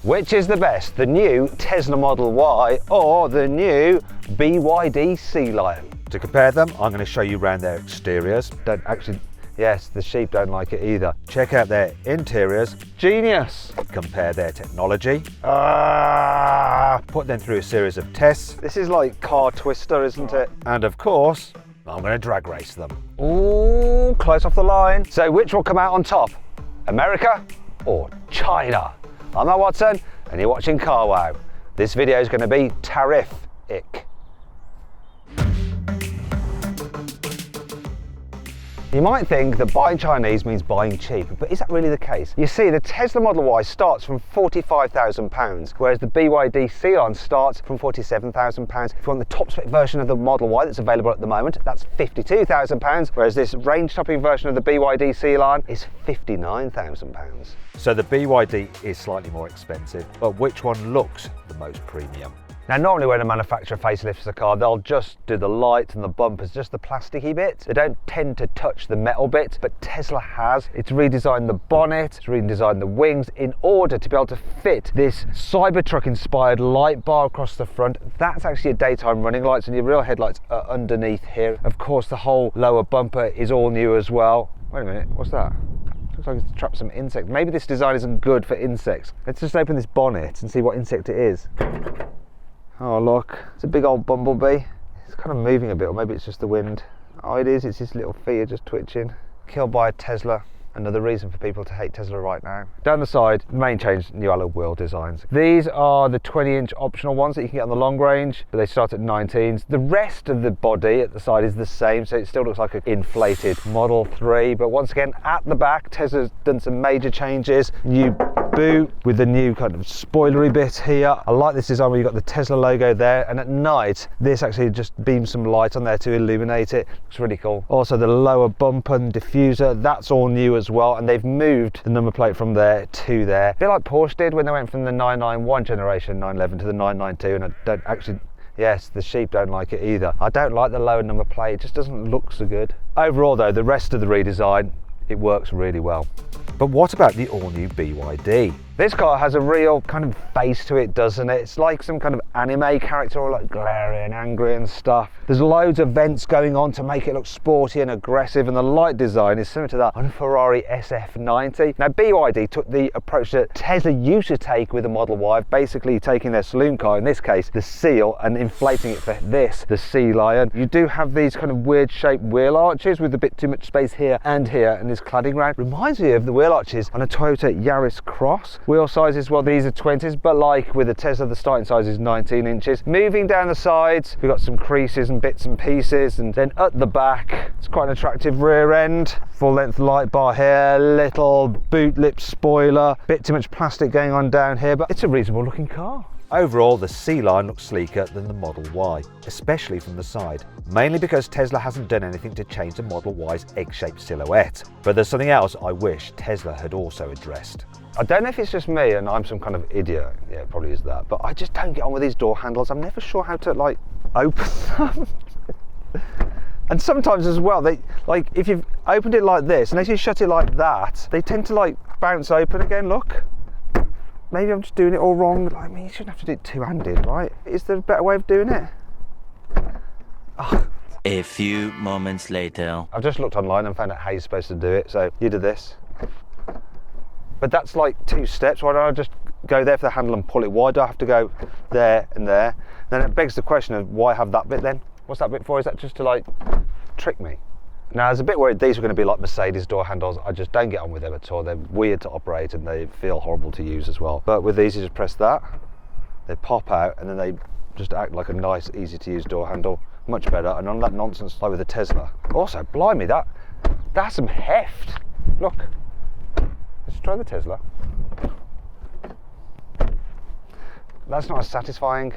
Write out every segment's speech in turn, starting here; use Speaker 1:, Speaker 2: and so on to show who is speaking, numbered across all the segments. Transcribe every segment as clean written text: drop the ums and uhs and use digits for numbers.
Speaker 1: Which is the best, the new Tesla Model Y or the new BYD Sealion? To compare them, I'm going to show you around their exteriors. Yes, the sheep don't like it either. Check out their interiors. Genius! Compare their technology. Put them through a series of tests. This is like Car Twister, isn't it? And of course, I'm going to drag race them. Ooh, close off the line. So which will come out on top? America or China? I'm Matt Watson and you're watching Carwow. This video is going to be terrific. You might think that buying Chinese means buying cheap, but is that really the case? You see, the Tesla Model Y starts from £45,000, whereas the BYD Sealion starts from £47,000. If you want the top spec version of the Model Y that's available at the moment, that's £52,000, whereas this range-topping version of the BYD Sealion is £59,000. So the BYD is slightly more expensive, but which one looks the most premium? Now, normally when a manufacturer facelifts a car, they'll just do the lights and the bumpers, just the plasticky bits. They don't tend to touch the metal bit, but Tesla has. It's redesigned the bonnet, it's redesigned the wings in order to be able to fit this Cybertruck-inspired light bar across the front. That's actually a daytime running lights, and your real headlights are underneath here. Of course, the whole lower bumper is all new as well. Wait a minute, what's that? Looks like it's trapped some insects. Maybe this design isn't good for insects. Let's just open this bonnet and see what insect it is. Oh look, it's a big old bumblebee. It's kind of moving a bit, or maybe it's just the wind. Oh, it is, it's his little feet are just twitching. Killed by a Tesla. Another reason for people to hate Tesla right now. Down the side, the main change, new alloy wheel designs. These are the 20-inch optional ones that you can get on the long range, but they start at 19s. The rest of the body at the side is the same, so it still looks like an inflated Model 3. But once again, at the back, Tesla's done some major changes. New boot with the new kind of spoilery bit here. I like this design where you've got the Tesla logo there, and at night this actually just beams some light on there to illuminate it. Looks really cool. Also the lower bumper and diffuser, that's all new as well, and they've moved the number plate from there to there. A bit like Porsche did when they went from the 991 generation 911 to the 992, and I don't actually, yes, the sheep don't like it either. I don't like the lower number plate, it just doesn't look so good. Overall though, the rest of the redesign, it works really well. But what about the all-new BYD? This car has a real kind of face to it, doesn't it? It's like some kind of anime character, all like glary and angry and stuff. There's loads of vents going on to make it look sporty and aggressive, and the light design is similar to that on Ferrari SF90. Now, BYD took the approach that Tesla used to take with the Model Y, basically taking their saloon car, in this case the Seal, and inflating it for this, the Sealion. You do have these kind of weird shaped wheel arches with a bit too much space here, and this cladding round. Reminds me of the wheel arches on a Toyota Yaris Cross. Wheel sizes, well, these are 20s, but like with the Tesla, the starting size is 19 inches. Moving down the sides, we've got some creases and bits and pieces, and then at the back, it's quite an attractive rear end. Full length light bar here, little boot lip spoiler, bit too much plastic going on down here, but it's a reasonable looking car. Overall, the Sealion looks sleeker than the Model Y, especially from the side, mainly because Tesla hasn't done anything to change the Model Y's egg-shaped silhouette. But there's something else I wish Tesla had also addressed. I don't know if it's just me and I'm some kind of idiot, yeah, it probably is that, but I just don't get on with these door handles. I'm never sure how to like open them. And sometimes as well, they like if you've opened it like this and as you shut it like that, they tend to like bounce open again, look. Maybe I'm just doing it all wrong. I mean, you shouldn't have to do it two-handed, right? Is there a better way of doing it? Oh.
Speaker 2: A few moments later.
Speaker 1: I've just looked online and found out how you're supposed to do it. So you do this. But that's like 2 steps. Why don't I just go there for the handle and pull it? Why do I have to go there and there? Then it begs the question of why have that bit then? What's that bit for? Is that just to like trick me? Now, there's a bit where these are going to be like Mercedes door handles. I just don't get on with them at all. They're weird to operate and they feel horrible to use as well. But with these, you just press that, they pop out, and then they just act like a nice, easy to use door handle. Much better, and none of that nonsense like with the Tesla. Also, blimey, that's some heft. Look, let's try the Tesla. That's not as satisfying.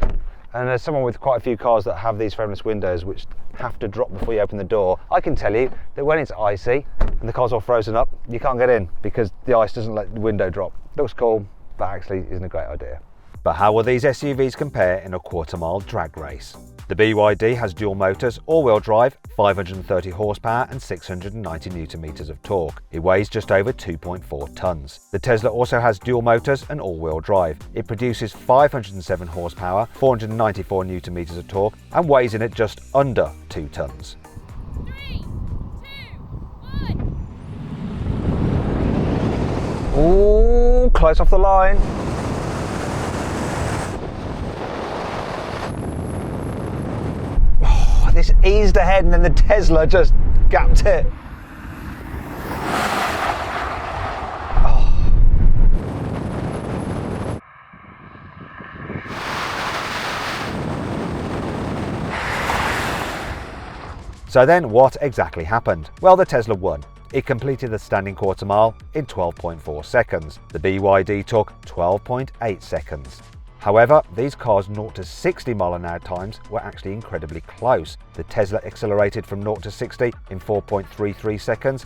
Speaker 1: And as someone with quite a few cars that have these frameless windows which have to drop before you open the door, I can tell you that when it's icy and the car's all frozen up, you can't get in because the ice doesn't let the window drop. Looks cool, but actually isn't a great idea. But how will these SUVs compare in a quarter-mile drag race? The BYD has dual motors, all-wheel drive, 530 horsepower and 690 Nm of torque. It weighs just over 2.4 tons. The Tesla also has dual motors and all-wheel drive. It produces 507 horsepower, 494 Nm of torque and weighs in at just under 2 tons.
Speaker 3: 3, 2, 1.
Speaker 1: Ooh, close off the line. Oh, this eased ahead and then the Tesla just gapped it. So then what exactly happened? Well, the Tesla won. It completed the standing quarter mile in 12.4 seconds. The BYD took 12.8 seconds. However, these cars' 0 to 60 mph times were actually incredibly close. The Tesla accelerated from 0 to 60 in 4.33 seconds,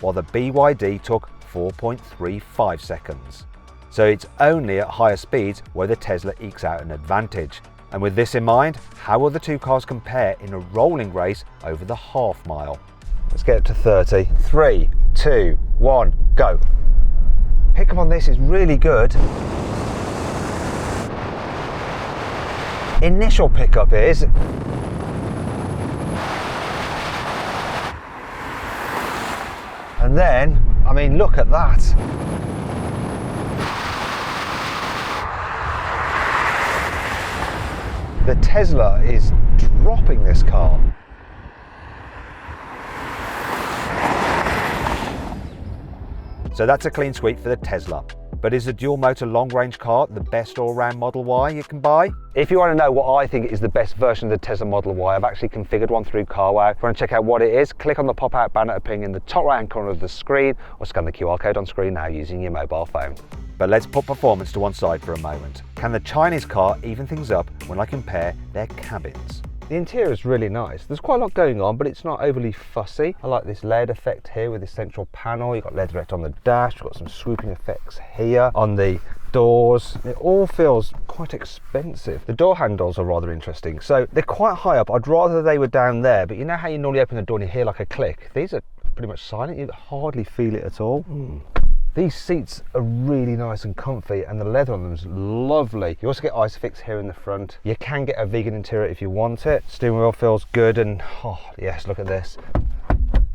Speaker 1: while the BYD took 4.35 seconds. So it's only at higher speeds where the Tesla ekes out an advantage. And with this in mind, how will the two cars compare in a rolling race over the half mile? Let's get it to 30. 3, 2, 1, go. Pickup on this is really good. Initial pickup is. And then, I mean, look at that. The Tesla is dropping this car. So that's a clean sweep for the Tesla. But is the dual motor long range car the best all-round Model Y you can buy? If you want to know what I think is the best version of the Tesla Model Y, I've actually configured one through Carwow. If you want to check out what it is, click on the pop-out banner appearing in the top right-hand corner of the screen or scan the QR code on screen now using your mobile phone. But let's put performance to one side for a moment. Can the Chinese car even things up when I compare their cabins? The interior is really nice. There's quite a lot going on, but it's not overly fussy. I like this LED effect here with this central panel. You've got LED effect on the dash. You've got some swooping effects here on the doors. It all feels quite expensive. The door handles are rather interesting. So they're quite high up. I'd rather they were down there, but you know how you normally open the door and you hear like a click? These are pretty much silent. You hardly feel it at all. These seats are really nice and comfy and the leather on them is lovely. You also get Isofix here in the front. You can get a vegan interior if you want it. Steering wheel feels good and oh yes, look at this.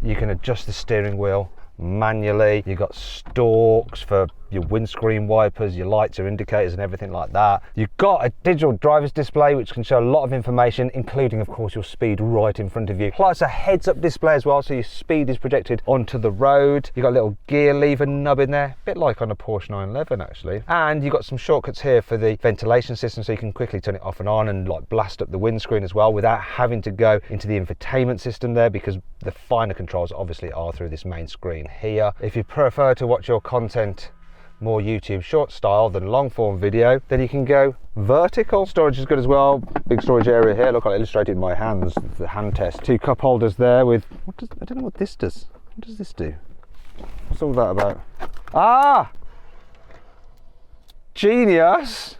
Speaker 1: You can adjust the steering wheel manually. You've got stalks for your windscreen wipers, your lights, your indicators and everything like that. You've got a digital driver's display which can show a lot of information, including of course your speed right in front of you, plus a heads-up display as well, so your speed is projected onto the road. You've got a little gear lever nub in there, a bit like on a Porsche 911 actually, and you've got some shortcuts here for the ventilation system, so you can quickly turn it off and on and like blast up the windscreen as well without having to go into the infotainment system there, because the finer controls obviously are through this main screen here. If you prefer to watch your content more YouTube short style than long form video, then you can go vertical. Storage is good as well. Big storage area here. Look, I illustrated my hands, the hand test. 2 cup holders there with, I don't know what this does. What does this do? What's all that about? Ah! Genius!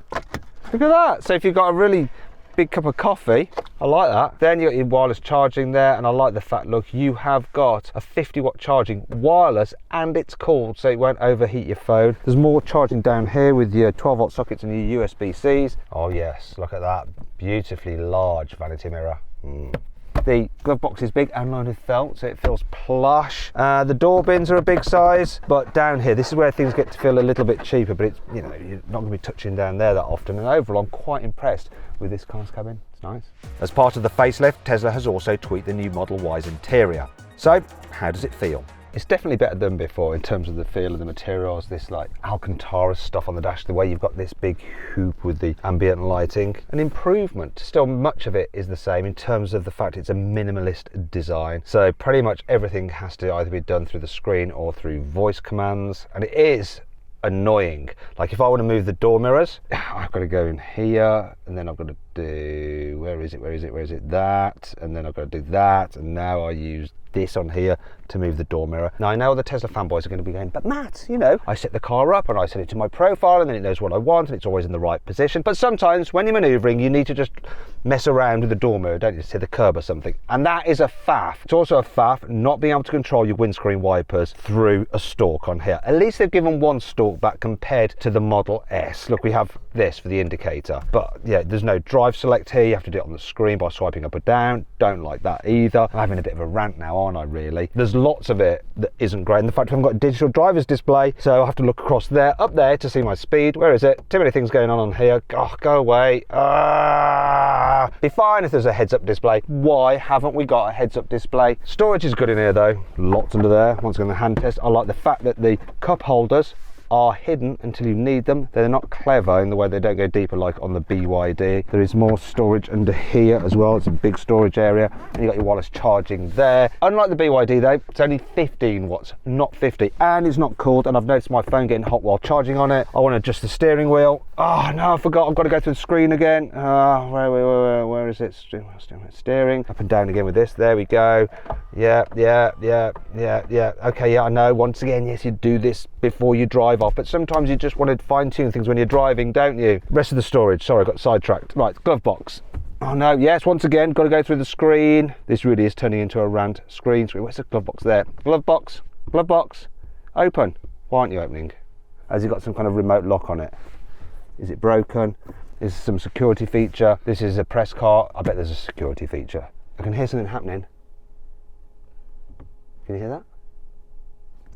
Speaker 1: Look at that. So if you've got a really big cup of coffee, I like that. Then you got your wireless charging there, and I like the fact, look, you have got a 50-watt charging wireless and it's cooled so it won't overheat your phone. There's more charging down here with your 12-volt sockets and your USB-Cs. Oh yes, look at that beautifully large vanity mirror. The glove box is big and lined with felt, so it feels plush. The door bins are a big size, but down here, this is where things get to feel a little bit cheaper, but it's, you know, you're not going to be touching down there that often. And overall, I'm quite impressed with this car's cabin. It's nice. As part of the facelift, Tesla has also tweaked the new Model Y's interior. So, how does it feel? It's definitely better than before in terms of the feel of the materials, this like Alcantara stuff on the dash, the way you've got this big hoop with the ambient lighting. An improvement, still much of it is the same in terms of the fact it's a minimalist design. So pretty much everything has to either be done through the screen or through voice commands, and it is annoying. Like if I want to move the door mirrors, I've got to go in here and then I've got to do, where is it, that, and then I've got to do that, and now I use this on here to move the door mirror. Now I know the Tesla fanboys are going to be going, but Matt, you know, I set the car up and I set it to my profile and then it knows what I want and it's always in the right position. But sometimes when you're manoeuvring, you need to just mess around with the door mirror, don't you, to the curb or something. And that is a faff. It's also a faff not being able to control your windscreen wipers through a stalk on here. At least they've given one stalk back compared to the Model S. Look, we have this for the indicator, but yeah, there's no drive select here. You have to do it on the screen by swiping up or down. Don't like that either. I'm having a bit of a rant now, aren't I, really? There's lots of it that isn't great. And the fact we haven't got a digital driver's display, so I have to look across there, up there to see my speed. Where is it? Too many things going on here. Oh, go away. Be fine if there's a heads-up display. Why haven't we got a heads-up display? Storage is good in here though. Lots under there. Once again, the hand test. I like the fact that the cup holders are hidden until you need them. They're not clever in the way they don't go deeper like on the BYD. There is more storage under here as well. It's a big storage area. And you got your wireless charging there. Unlike the BYD though, it's only 15 watts, not 50. And it's not cooled. And I've noticed my phone getting hot while charging on it. I want to adjust the steering wheel. Oh no, I forgot. I've got to go through the screen again. Where is it? Steering. Up and down again with this. There we go. Yeah. Okay, yeah, I know. Once again, yes, you do this before you drive off, but sometimes you just want to fine-tune things when you're driving, don't you? Rest of the storage, sorry, I got sidetracked. Right, glove box. Oh no, yes, once again, got to go through the screen. This really is turning into a rant. Screen. Where's the glove box? There. Glove box, open. Why aren't you opening? Has it got some kind of remote lock on it? Is it broken? Is some security feature? This is a press car. I bet there's a security feature. I can hear something happening. Can you hear that?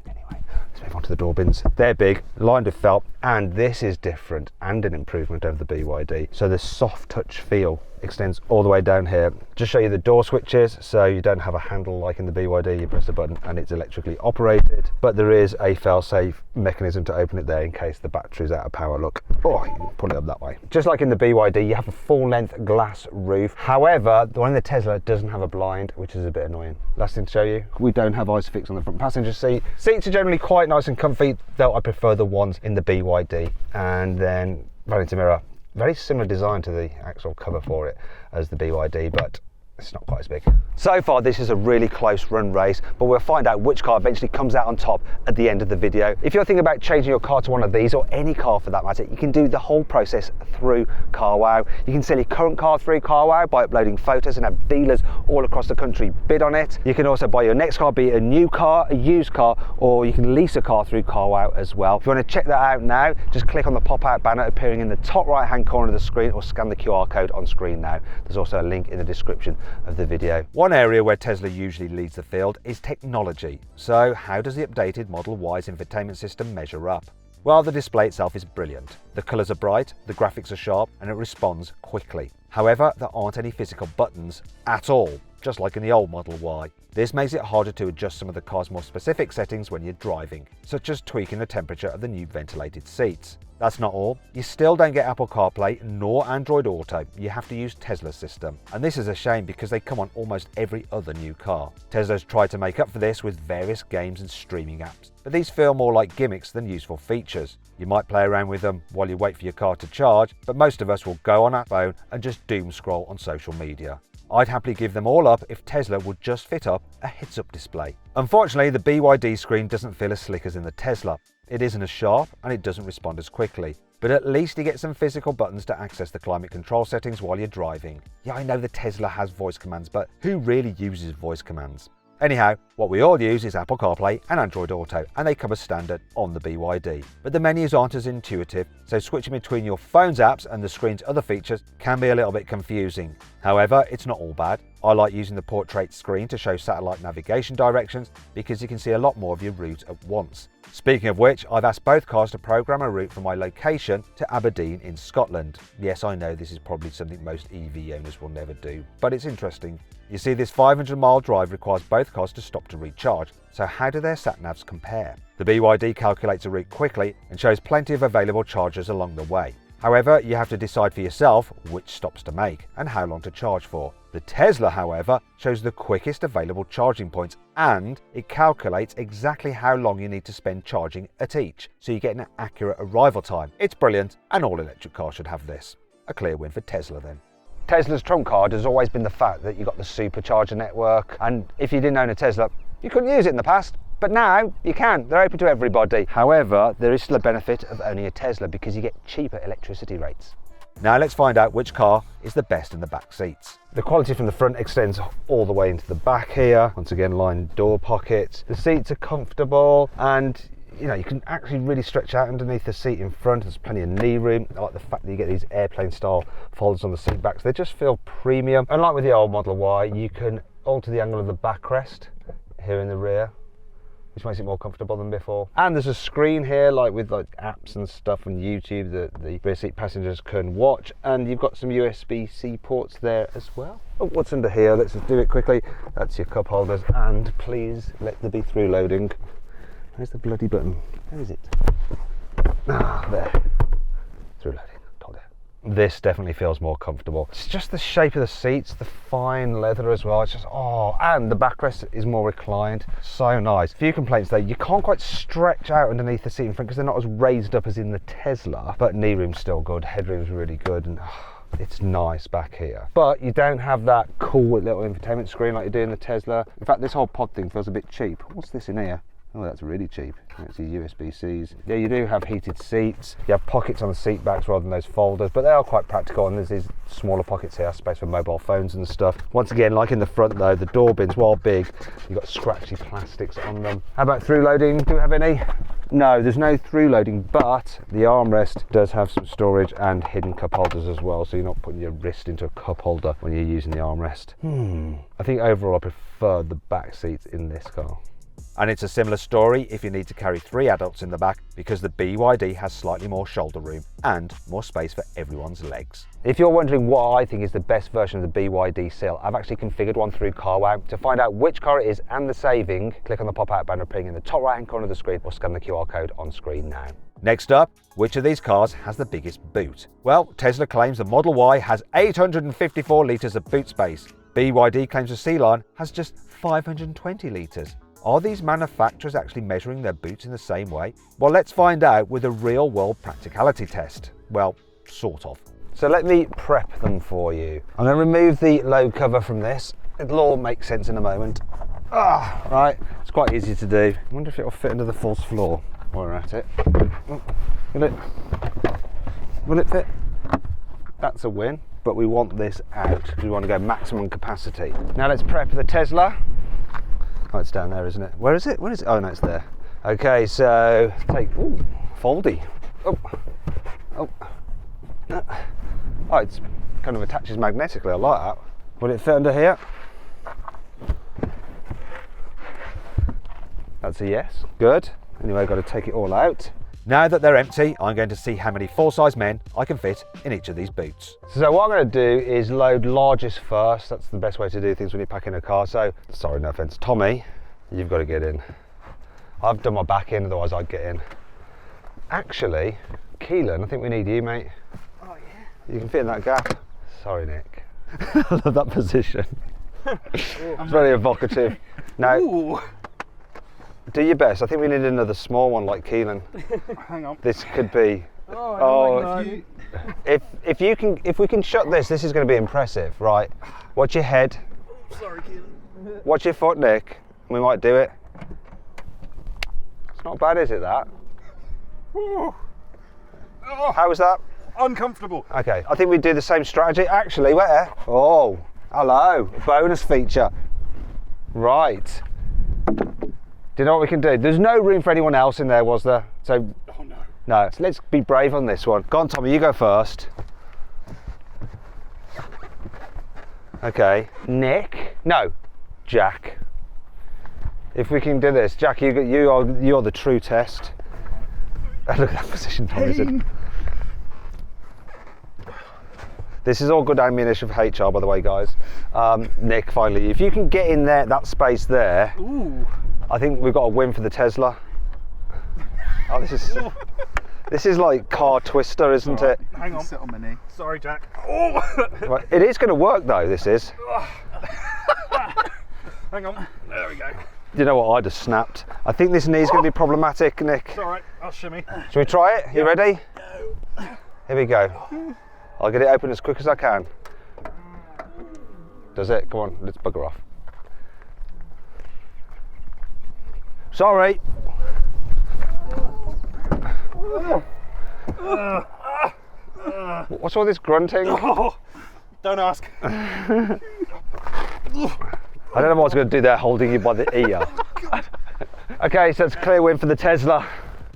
Speaker 1: Anyway, let's move on to the door bins. They're big, lined with felt, and this is different and an improvement over the BYD. So the soft touch feel extends all the way down here. Just show you the door switches, so you don't have a handle like in the BYD. You press the button and it's electrically operated, but there is a fail-safe mechanism to open it there in case the battery's out of power. Look, oh, you can pull it up that way. Just like in the BYD, you have a full-length glass roof. However, the one in the Tesla doesn't have a blind, which is a bit annoying. Last thing to show you, we don't have ISOFIX on the front passenger seat. Seats are generally quite nice and comfy, though I prefer the ones in the BYD. And then vanity mirror. Very similar design to the actual cover for it as the BYD, but it's not quite as big. So far, this is a really close run race, but we'll find out which car eventually comes out on top at the end of the video. If you're thinking about changing your car to one of these, or any car for that matter, you can do the whole process through CarWow. You can sell your current car through CarWow by uploading photos and have dealers all across the country bid on it. You can also buy your next car, be it a new car, a used car, or you can lease a car through CarWow as well. If you want to check that out now, just click on the pop-out banner appearing in the top right-hand corner of the screen, or scan the QR code on screen now. There's also a link in the description of the video. One area where Tesla usually leads the field is technology. So how does the updated Model Y's infotainment system measure up? Well, the display itself is brilliant. The colours are bright, the graphics are sharp, and it responds quickly. However, there aren't any physical buttons at all, just like in the old Model Y. This makes it harder to adjust some of the car's more specific settings when you're driving, such as tweaking the temperature of the new ventilated seats. That's not all. You still don't get Apple CarPlay nor Android Auto. You have to use Tesla's system. And this is a shame because they come on almost every other new car. Tesla's tried to make up for this with various games and streaming apps, but these feel more like gimmicks than useful features. You might play around with them while you wait for your car to charge, but most of us will go on our phone and just doom scroll on social media. I'd happily give them all up if Tesla would just fit up a heads-up display. Unfortunately, the BYD screen doesn't feel as slick as in the Tesla. It isn't as sharp and it doesn't respond as quickly. But at least you get some physical buttons to access the climate control settings while you're driving. Yeah, I know the Tesla has voice commands, but who really uses voice commands? Anyhow, what we all use is Apple CarPlay and Android Auto, and they come as standard on the BYD. But the menus aren't as intuitive, so switching between your phone's apps and the screen's other features can be a little bit confusing. However, it's not all bad. I like using the portrait screen to show satellite navigation directions because you can see a lot more of your route at once. Speaking of which, I've asked both cars to program a route from my location to Aberdeen in Scotland. Yes, I know this is probably something most EV owners will never do, but it's interesting. You see, this 500-mile drive requires both cars to stop to recharge, so how do their sat-navs compare? The BYD calculates a route quickly and shows plenty of available chargers along the way. However, you have to decide for yourself which stops to make and how long to charge for. The Tesla, however, shows the quickest available charging points, and it calculates exactly how long you need to spend charging at each, so you get an accurate arrival time. It's brilliant, and all electric cars should have this. A clear win for Tesla then. Tesla's trump card has always been the fact that you've got the supercharger network, and if you didn't own a Tesla, you couldn't use it in the past. But now you can, they're open to everybody. However, there is still a benefit of owning a Tesla because you get cheaper electricity rates. Now let's find out which car is the best in the back seats. The quality from the front extends all the way into the back here. Once again, lined door pockets. The seats are comfortable, and you know, you can actually really stretch out underneath the seat in front. There's plenty of knee room. I like the fact that you get these airplane style folders on the seat backs. They just feel premium. Unlike with the old Model Y, you can alter the angle of the backrest here in the rear, which makes it more comfortable than before. And there's a screen here, like with like apps and stuff and YouTube that the rear seat passengers can watch. And you've got some USB-C ports there as well. Oh, what's under here? Let's just do it quickly. That's your cup holders. And please let there be through loading. Where's the bloody button? Where is it? Ah, there. Through loading. Told you. This definitely feels more comfortable. It's just the shape of the seats, the fine leather as well. It's just, oh, and the backrest is more reclined. So nice. A few complaints though, you can't quite stretch out underneath the seat in front because they're not as raised up as in the Tesla, but knee room's still good, headroom's really good, and it's nice back here. But you don't have that cool little infotainment screen like you do in the Tesla. In fact, this whole pod thing feels a bit cheap. What's this in here? Oh, that's really cheap. It's your USB-Cs. Yeah, you do have heated seats. You have pockets on the seat backs rather than those folders, but they are quite practical, and there's these smaller pockets here, space for mobile phones and stuff. Once again, like in the front though, the door bins, while big, you've got scratchy plastics on them. How about through loading? Do we have any? No, there's no through loading, but the armrest does have some storage and hidden cup holders as well, so you're not putting your wrist into a cup holder when you're using the armrest. I think overall I prefer the back seats in this car. And it's a similar story if you need to carry 3 adults in the back, because the BYD has slightly more shoulder room and more space for everyone's legs. If you're wondering what I think is the best version of the BYD Seal, I've actually configured one through CarWow. To find out which car it is and the saving, click on the pop-out banner appearing in the top right hand corner of the screen or scan the QR code on screen now. Next up, which of these cars has the biggest boot? Well, Tesla claims the Model Y has 854 litres of boot space. BYD claims the Sealion has just 520 litres. Are these manufacturers actually measuring their boots in the same way? Well, let's find out with a real-world practicality test. Well, sort of. So let me prep them for you. I'm going to remove the load cover from this. It'll all make sense in a moment. Right, it's quite easy to do. I wonder if it'll fit under the false floor while we're at it. Will it fit? That's a win, but we want this out. We want to go maximum capacity. Now let's prep the Tesla. Oh, it's down there, isn't it? Where is it? Where is it? Oh, no, it's there. Okay, so take, foldy. Oh, it's kind of attaches magnetically. I like that. Will it fit under here? That's a yes. Good. Anyway, I've got to take it all out. Now that they're empty, I'm going to see how many full-size men I can fit in each of these boots. So what I'm going to do is load largest first. That's the best way to do things when you're packing a car. So, sorry, no offence, Tommy, you've got to get in. I've done my back in, otherwise I'd get in. Actually, Keelan, I think we need you, mate. Oh, yeah? You can fit in that gap. Sorry, Nick. I love that position. It's very evocative. Now, ooh. Do your best. I think we need another small one like Keelan. Hang on. This could be. If we can shut this is going to be impressive, right? Watch your head. Sorry, Keelan. Watch your foot, Nick. We might do it. It's not bad, is it? That. How was that?
Speaker 3: Uncomfortable.
Speaker 1: Okay, I think we do the same strategy. Actually, where? Oh, hello. Bonus feature. Right. Do you know what we can do? There's no room for anyone else in there, was there? So, oh no. No, so let's be brave on this one. Go on, Tommy, you go first. Okay, Nick. No, Jack. If we can do this, Jack, you're the true test. Look at that position, Tommy. This is all good ammunition for HR, by the way, guys. Nick, finally, if you can get in there, that space there. Ooh. I think we've got a win for the Tesla. Oh, this is like car twister, isn't it?
Speaker 3: Hang on. Sit on my knee. Sorry, Jack. Oh.
Speaker 1: Right. It is going to work though. This is.
Speaker 3: Hang on. There we go.
Speaker 1: You know what? I just snapped. I think this knee is going to be problematic, Nick.
Speaker 3: It's all right. I'll shimmy.
Speaker 1: Shall we try it? You ready? No. Here we go. I'll get it open as quick as I can. Does it? Come on, let's bugger off. Sorry. What's all this grunting?
Speaker 3: Oh, don't ask.
Speaker 1: I don't know what I was going to do there, holding you by the ear. Okay, so it's a clear win for the Tesla.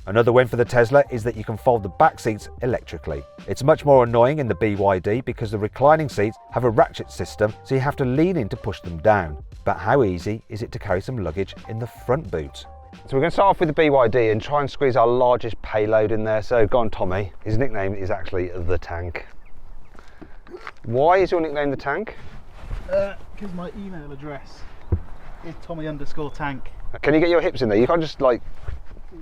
Speaker 1: Another win for the Tesla is that you can fold the back seats electrically. It's much more annoying in the BYD because the reclining seats have a ratchet system, so you have to lean in to push them down. But how easy is it to carry some luggage in the front boot? So we're going to start off with the BYD and try and squeeze our largest payload in there. So go on, Tommy. His nickname is actually The Tank. Why is your nickname The Tank?
Speaker 3: Because my email address is Tommy_tank.
Speaker 1: Can you get your hips in there? You can't just like,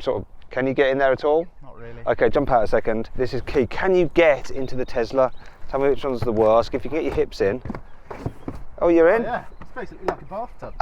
Speaker 1: sort of, can you get in there at all?
Speaker 3: Not really.
Speaker 1: Okay, jump out a second. This is key. Can you get into the Tesla? Tell me which one's the worst. If you can get your hips in. Oh, you're in?
Speaker 3: Oh, yeah, it's basically like a bathtub.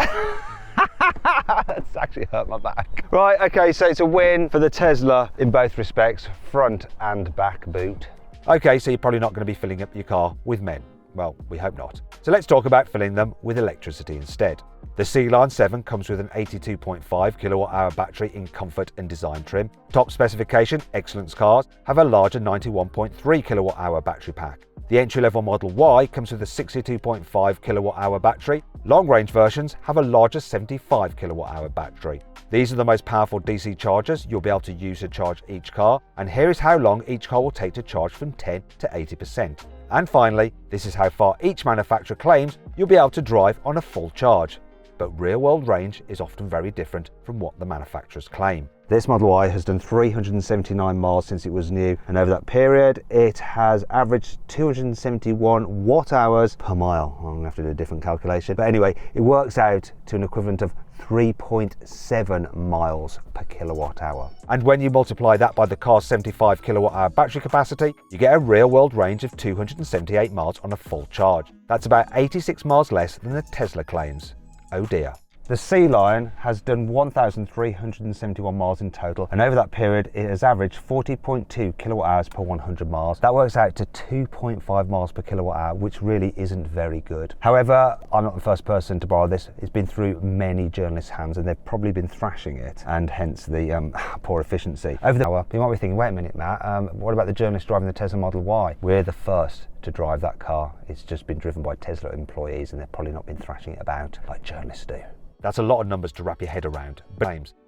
Speaker 1: That's actually hurt my back. Right, okay, so it's a win for the Tesla in both respects, front and back boot. Okay, so you're probably not going to be filling up your car with men. Well, we hope not. So let's talk about filling them with electricity instead. The Sealion 7 comes with an 82.5 kilowatt-hour battery in comfort and design trim. Top specification, Excellence cars have a larger 91.3 kilowatt-hour battery pack. The entry-level Model Y comes with a 62.5 kilowatt-hour battery. Long-range versions have a larger 75 kilowatt-hour battery. These are the most powerful DC chargers you'll be able to use to charge each car, and here is how long each car will take to charge from 10 to 80%. And finally, this is how far each manufacturer claims you'll be able to drive on a full charge. But real-world range is often very different from what the manufacturers claim. This Model Y has done 379 miles since it was new, and over that period it has averaged 271 watt-hours per mile. I'm going to have to do a different calculation, but anyway, it works out to an equivalent of 3.7 miles per kilowatt hour. And when you multiply that by the car's 75 kilowatt hour battery capacity, you get a real world range of 278 miles on a full charge. That's about 86 miles less than the Tesla claims. Oh dear. The Sealion has done 1,371 miles in total, and over that period it has averaged 40.2 kilowatt hours per 100 miles. That works out to 2.5 miles per kilowatt hour, which really isn't very good. However, I'm not the first person to borrow this. It's been through many journalists' hands and they've probably been thrashing it, and hence the poor efficiency. Over the hour, you might be thinking, wait a minute, Matt, what about the journalists driving the Tesla Model Y? We're the first to drive that car. It's just been driven by Tesla employees and they've probably not been thrashing it about like journalists do. That's a lot of numbers to wrap your head around.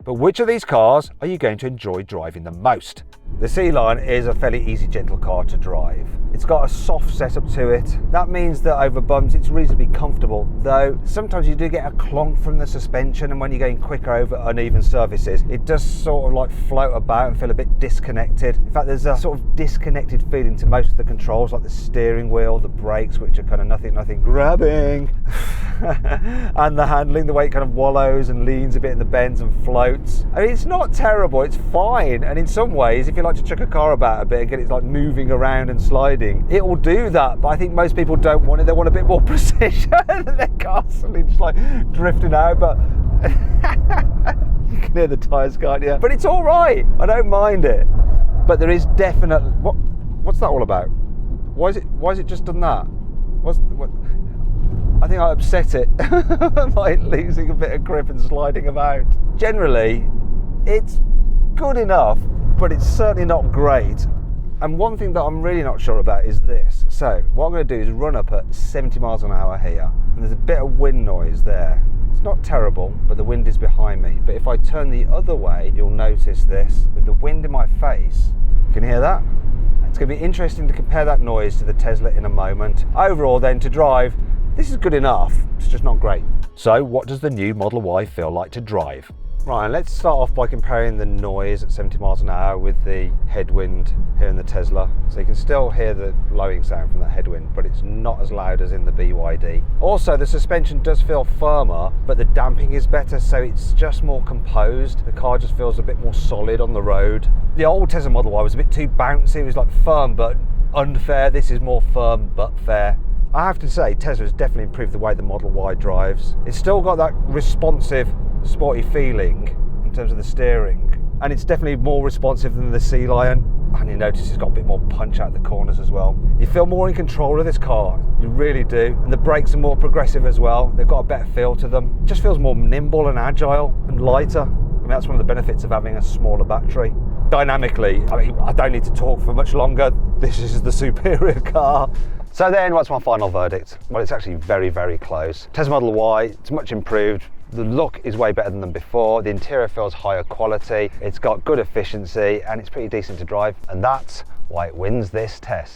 Speaker 1: But which of these cars are you going to enjoy driving the most? The Sealion is a fairly easy, gentle car to drive. It's got a soft setup to it. That means that over bumps it's reasonably comfortable, though sometimes you do get a clonk from the suspension, and when you're going quicker over uneven surfaces, it does sort of like float about and feel a bit disconnected. In fact, there's a sort of disconnected feeling to most of the controls, like the steering wheel, the brakes, which are kind of nothing grabbing, and the handling, the way it kind of wallows and leans a bit in the bends and floats. I mean, it's not terrible, it's fine, and in some ways, if you like to chuck a car about a bit and get it like moving around and sliding, it will do that. But I think most people don't want it. They want a bit more precision, and they're constantly just like drifting out. But you can hear the tyres, can't you? But it's all right. I don't mind it. But there is definitely what's that all about? Why is it just done that? What? I think I upset it by losing a bit of grip and sliding about. Generally, it's good enough, but it's certainly not great. And one thing that I'm really not sure about is this. So what I'm going to do is run up at 70 miles an hour here, and there's a bit of wind noise there. It's not terrible, but the wind is behind me. But if I turn the other way, you'll notice this. With the wind in my face, can you hear that? It's going to be interesting to compare that noise to the Tesla in a moment. Overall then, to drive, this is good enough. It's just not great. So what does the new Model Y feel like to drive? Right, let's start off by comparing the noise at 70 miles an hour with the headwind here in the Tesla. So you can still hear the blowing sound from that headwind, but it's not as loud as in the BYD. Also, the suspension does feel firmer, but the damping is better, so it's just more composed. The car just feels a bit more solid on the road. The old Tesla Model Y was a bit too bouncy. It was like firm but unfair. This is more firm but fair. I have to say, Tesla has definitely improved the way the Model Y drives. It's still got that responsive, sporty feeling in terms of the steering, and it's definitely more responsive than the Sealion. And you notice it's got a bit more punch out the corners as well. You feel more in control of this car, you really do. And the brakes are more progressive as well. They've got a better feel to them. It just feels more nimble and agile and lighter. I mean, that's one of the benefits of having a smaller battery. Dynamically, I mean, I don't need to talk for much longer. This is the superior car. So then, what's my final verdict? Well, it's actually very, very close. Tesla Model Y, it's much improved. The look is way better than before. The interior feels higher quality. It's got good efficiency and it's pretty decent to drive. And that's why it wins this test.